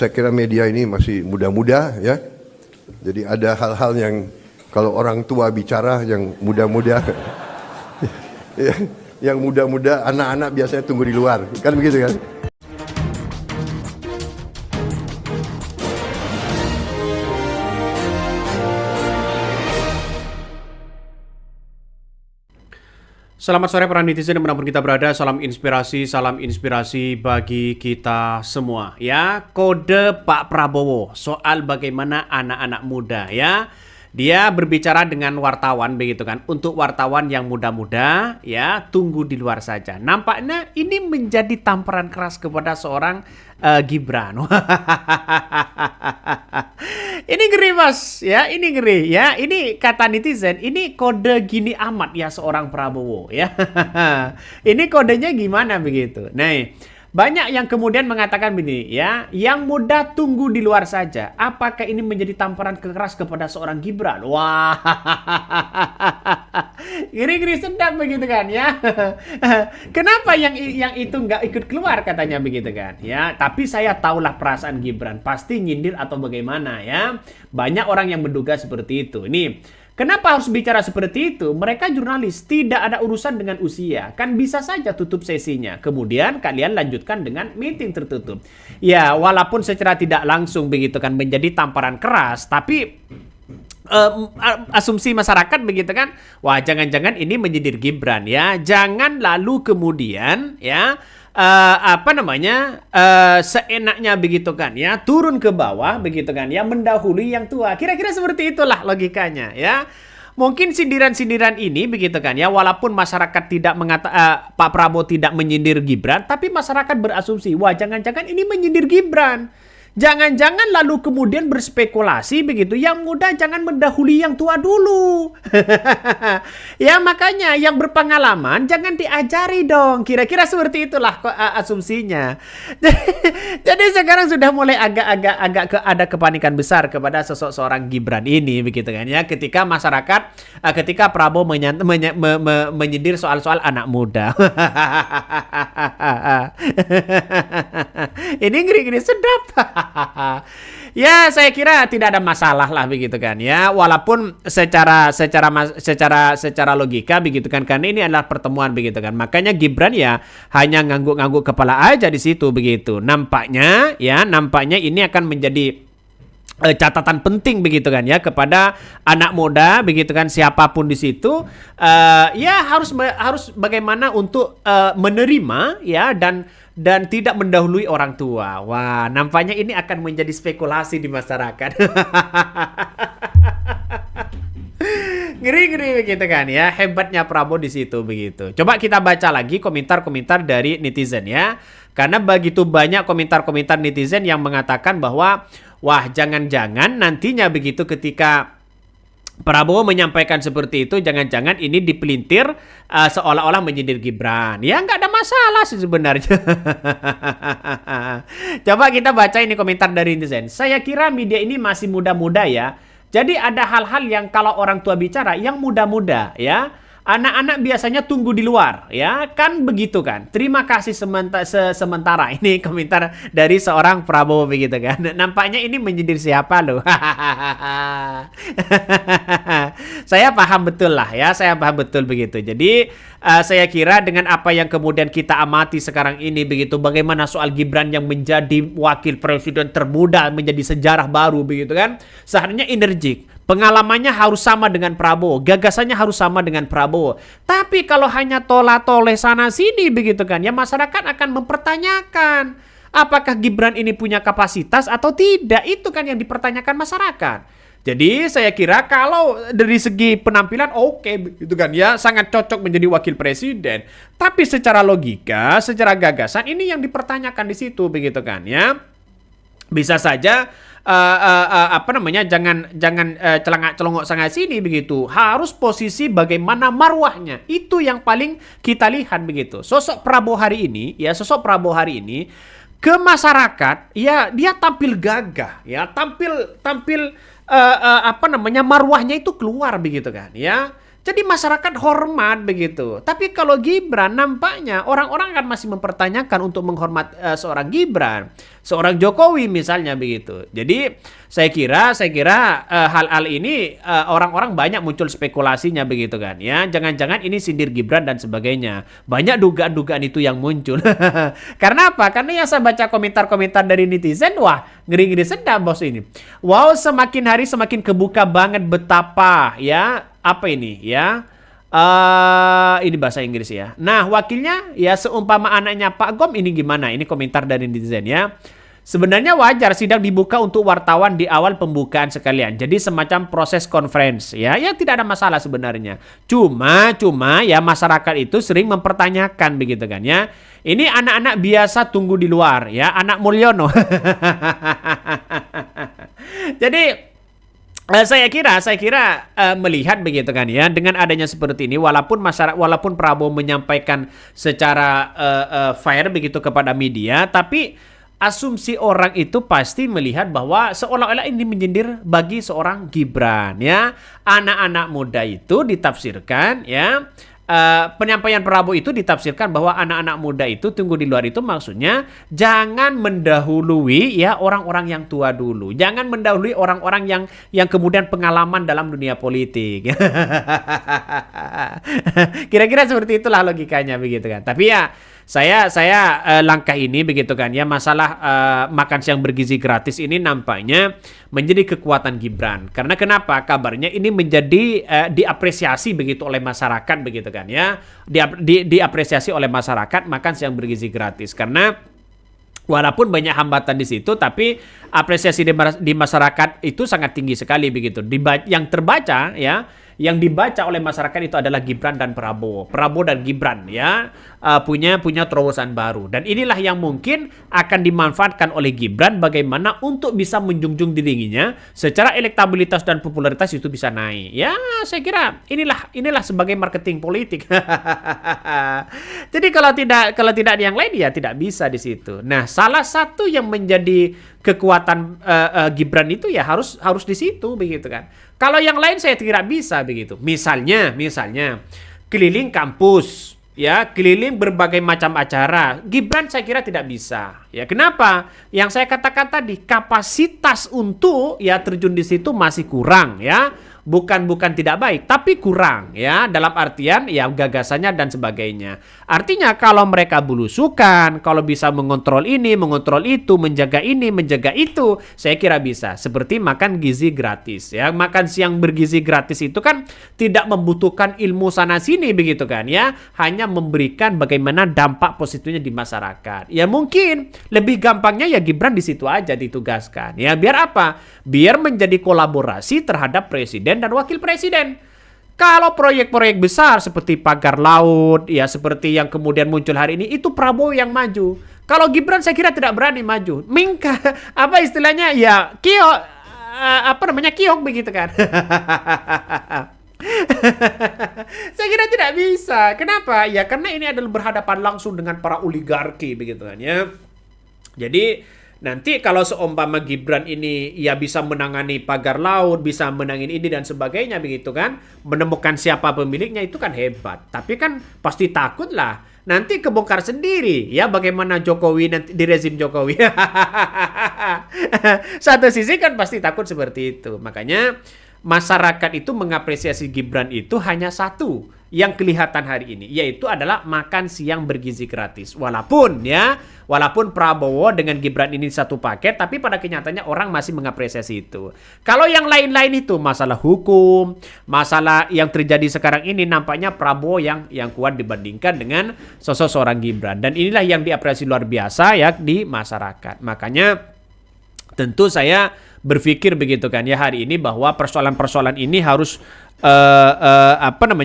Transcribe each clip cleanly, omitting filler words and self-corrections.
saya kira media ini masih muda-muda ya. Jadi ada hal-hal yang kalau orang tua bicara yang muda-muda, yang muda-muda, anak-anak biasanya tunggu di luar, kan begitu kan? Selamat sore para netizen dimanapun kita berada, salam inspirasi bagi kita semua ya. Kode Pak Prabowo soal bagaimana anak-anak muda ya, dia berbicara dengan wartawan begitu kan. Untuk wartawan yang muda-muda ya, tunggu di luar saja. Nampaknya ini menjadi tamparan keras kepada seorang Gibran. Ini ngeri mas ya, ini ngeri ya. Ini kata netizen, ini kode gini amat ya seorang Prabowo ya. Ini kodenya gimana begitu. Nah, banyak yang kemudian mengatakan begini ya, yang muda tunggu di luar saja. Apakah ini menjadi tamparan keras kepada seorang Gibran? Wah, ngeri-ngeri sedap begitu kan ya. Kenapa yang itu nggak ikut keluar katanya begitu kan ya. Tapi saya tahulah perasaan Gibran, pasti nyindir atau bagaimana ya. Banyak orang yang menduga seperti itu. Ini kenapa harus bicara seperti itu? Mereka jurnalis, tidak ada urusan dengan usia. Kan bisa saja tutup sesinya. Kemudian kalian lanjutkan dengan meeting tertutup. Ya, walaupun secara tidak langsung begitu kan menjadi tamparan keras, tapi asumsi masyarakat begitu kan, wah jangan-jangan ini menyindir Gibran ya. Jangan lalu kemudian ya seenaknya begitu kan ya, turun ke bawah begitu kan ya, mendahului yang tua. Kira-kira seperti itulah logikanya ya. Mungkin sindiran-sindiran ini begitu kan ya, walaupun masyarakat tidak Pak Prabowo tidak menyindir Gibran, tapi masyarakat berasumsi, wah jangan-jangan ini menyindir Gibran. Jangan-jangan lalu kemudian berspekulasi begitu, yang muda jangan mendahului yang tua dulu. Ya makanya yang berpengalaman jangan diajari dong. Kira-kira seperti itulah asumsinya. Jadi sekarang sudah mulai agak ada kepanikan besar kepada sosok seorang Gibran ini begitu kan ya. Ketika masyarakat, ketika Prabowo menyindir soal-soal anak muda. Ini ngeri-ngeri sedap. Ya saya kira tidak ada masalah lah begitu kan ya, walaupun secara logika begitu kan, karena ini adalah pertemuan begitu kan, makanya Gibran ya hanya ngangguk-ngangguk kepala aja di situ begitu. Nampaknya ini akan menjadi catatan penting begitu kan ya kepada anak muda begitu kan, siapapun di situ ya harus bagaimana untuk menerima ya dan tidak mendahului orang tua. Wah, nampaknya ini akan menjadi spekulasi di masyarakat. Ngeri-ngeri begitu kan ya, hebatnya Prabowo di situ begitu. Coba kita baca lagi komentar-komentar dari netizen ya. Karena begitu banyak komentar-komentar netizen yang mengatakan bahwa wah, jangan-jangan nantinya begitu ketika Prabowo menyampaikan seperti itu, jangan-jangan ini dipelintir seolah-olah menyindir Gibran. Ya nggak ada masalah sih sebenarnya. Coba kita baca ini komentar dari netizen. Saya kira media ini masih muda-muda ya. Jadi ada hal-hal yang kalau orang tua bicara yang muda-muda ya. Anak-anak biasanya tunggu di luar, ya kan begitu kan. Terima kasih sementara. Ini komentar dari seorang Prabowo begitu kan. Nampaknya ini menyindir siapa loh. Saya paham betul lah ya, saya paham betul begitu. Jadi saya kira dengan apa yang kemudian kita amati sekarang ini begitu, bagaimana soal Gibran yang menjadi wakil presiden termuda, menjadi sejarah baru begitu kan. Seharusnya energik. Pengalamannya harus sama dengan Prabowo, gagasannya harus sama dengan Prabowo. Tapi kalau hanya tola-tole sana sini begitu kan, ya masyarakat akan mempertanyakan apakah Gibran ini punya kapasitas atau tidak. Itu kan yang dipertanyakan masyarakat. Jadi saya kira kalau dari segi penampilan oke, gitu kan ya, sangat cocok menjadi wakil presiden. Tapi secara logika, secara gagasan ini yang dipertanyakan di situ begitu kan ya. Bisa saja jangan celengak-celongok sana sini begitu. Harus posisi bagaimana marwahnya. Itu yang paling kita lihat begitu. Sosok Prabowo hari ini ke masyarakat ya, dia tampil gagah ya, tampil marwahnya itu keluar begitu kan ya. Jadi masyarakat hormat begitu. Tapi kalau Gibran nampaknya orang-orang akan masih mempertanyakan untuk menghormat seorang Gibran, seorang Jokowi misalnya begitu. Jadi saya kira hal-hal ini orang-orang banyak muncul spekulasinya begitu kan ya. Jangan-jangan ini sindir Gibran dan sebagainya. Banyak dugaan-dugaan itu yang muncul. Karena apa? Karena yang saya baca komentar-komentar dari netizen, wah ngeri-ngeri sedap bos ini. Wow, semakin hari semakin kebuka banget betapa ya. Apa ini ya? Ini bahasa Inggris ya. Nah, wakilnya ya seumpama anaknya Pak Gom ini gimana? Ini komentar dari netizen ya. Sebenarnya wajar sidang dibuka untuk wartawan di awal pembukaan sekalian. Jadi semacam proses conference ya. Ya tidak ada masalah sebenarnya. Cuma ya masyarakat itu sering mempertanyakan begitu kan ya. Ini anak-anak biasa tunggu di luar ya, anak Mulyono. Jadi saya kira melihat begitu kan ya, dengan adanya seperti ini walaupun Prabowo menyampaikan secara fair begitu kepada media, tapi asumsi orang itu pasti melihat bahwa seolah-olah ini menyindir bagi seorang Gibran ya. Anak-anak muda itu ditafsirkan ya. Penyampaian Prabowo itu ditafsirkan bahwa anak-anak muda itu tunggu di luar itu maksudnya jangan mendahului ya orang-orang yang tua dulu. Jangan mendahului orang-orang yang kemudian pengalaman dalam dunia politik. Kira-kira seperti itulah logikanya begitu kan. Tapi ya saya langkah ini begitu kan ya, masalah makan siang bergizi gratis ini nampaknya menjadi kekuatan Gibran. Karena kenapa? Kabarnya ini menjadi diapresiasi begitu oleh masyarakat begitu kan ya. Diapresiasi oleh masyarakat makan siang bergizi gratis. Karena walaupun banyak hambatan di situ, tapi apresiasi di masyarakat itu sangat tinggi sekali begitu. Yang terbaca ya, yang dibaca oleh masyarakat itu adalah Gibran dan Prabowo dan Gibran ya, punya terobosan baru, dan inilah yang mungkin akan dimanfaatkan oleh Gibran bagaimana untuk bisa menjunjung dirinya secara elektabilitas dan popularitas itu bisa naik ya. Saya kira inilah sebagai marketing politik. Jadi kalau tidak yang lain ya tidak bisa di situ. Nah, salah satu yang menjadi kekuatan Gibran itu ya harus di situ begitu kan. Kalau yang lain saya tidak bisa begitu. Misalnya keliling kampus, ya, keliling berbagai macam acara. Gibran saya kira tidak bisa. Ya, kenapa? Yang saya katakan tadi, kapasitas untuk ya terjun di situ masih kurang ya. Bukan tidak baik, tapi kurang ya, dalam artian ya gagasannya dan sebagainya. Artinya kalau mereka belusukan, kalau bisa mengontrol ini, mengontrol itu, menjaga ini, menjaga itu, saya kira bisa. Seperti makan gizi gratis ya. Makan siang bergizi gratis itu kan tidak membutuhkan ilmu sana sini begitu kan ya. Hanya memberikan bagaimana dampak positifnya di masyarakat. Ya mungkin lebih gampangnya ya Gibran di situ aja ditugaskan. Ya biar apa? Biar menjadi kolaborasi terhadap presiden dan wakil presiden. Kalau proyek-proyek besar seperti pagar laut, ya seperti yang kemudian muncul hari ini, itu Prabowo yang maju. Kalau Gibran saya kira tidak berani maju. Mingka, apa istilahnya ya, kiok begitu kan. Saya kira tidak bisa. Kenapa? Ya karena ini adalah berhadapan langsung dengan para oligarki begitu kan ya. Jadi nanti kalau seumpama Gibran ini ya bisa menangani pagar laut, bisa menangani ini dan sebagainya begitu kan, menemukan siapa pemiliknya itu kan hebat. Tapi kan pasti takut lah. Nanti kebongkar sendiri ya bagaimana Jokowi nanti di rezim Jokowi. Satu sisi kan pasti takut seperti itu. Makanya masyarakat itu mengapresiasi Gibran itu hanya satu yang kelihatan hari ini, yaitu adalah makan siang bergizi gratis. Walaupun Prabowo dengan Gibran ini satu paket, tapi pada kenyataannya orang masih mengapresiasi itu. Kalau yang lain-lain itu masalah hukum, masalah yang terjadi sekarang ini, nampaknya Prabowo yang kuat dibandingkan dengan sosok seorang Gibran. Dan inilah yang diapresiasi luar biasa ya di masyarakat. Makanya tentu saya berpikir begitu kan ya hari ini bahwa persoalan-persoalan ini harus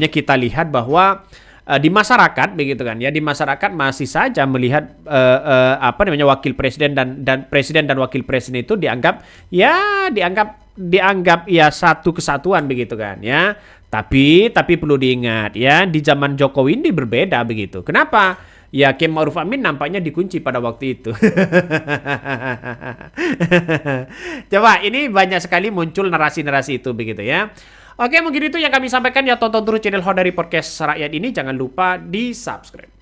kita lihat bahwa di masyarakat begitu kan ya, di masyarakat masih saja melihat wakil presiden dan presiden dan wakil presiden itu dianggap ya satu kesatuan begitu kan ya. Tapi perlu diingat ya, di zaman Jokowi ini berbeda begitu. Kenapa? Ya Kiai Ma'ruf Amin nampaknya dikunci pada waktu itu. Coba ini banyak sekali muncul narasi-narasi itu begitu ya. Oke, mungkin itu yang kami sampaikan ya. Tonton terus channel Hodari Podcast Rakyat ini. Jangan lupa di subscribe.